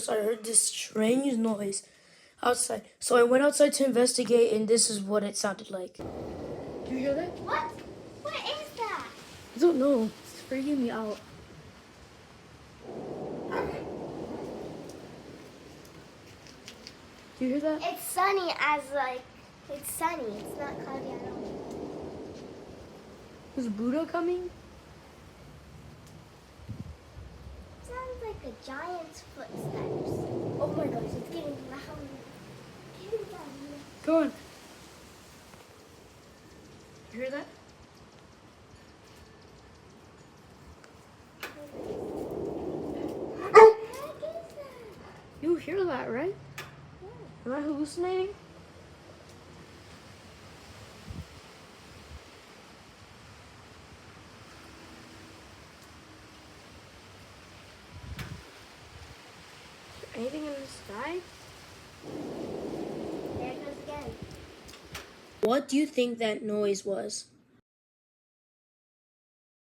I heard this strange noise outside. So I went outside to investigate, and this is what it sounded like. Do you hear that? What? What is that? I don't know. It's freaking me out. Do you hear that? It's sunny it's sunny. It's not cloudy at all. Is Buddha coming? Sounds like a giant's footsteps. Oh my gosh, it's getting loud. Getting loud. Go on. You hear that? What the heck is that? You hear that, right? Am I hallucinating? Is there anything in the sky? There it goes again. What do you think that noise was?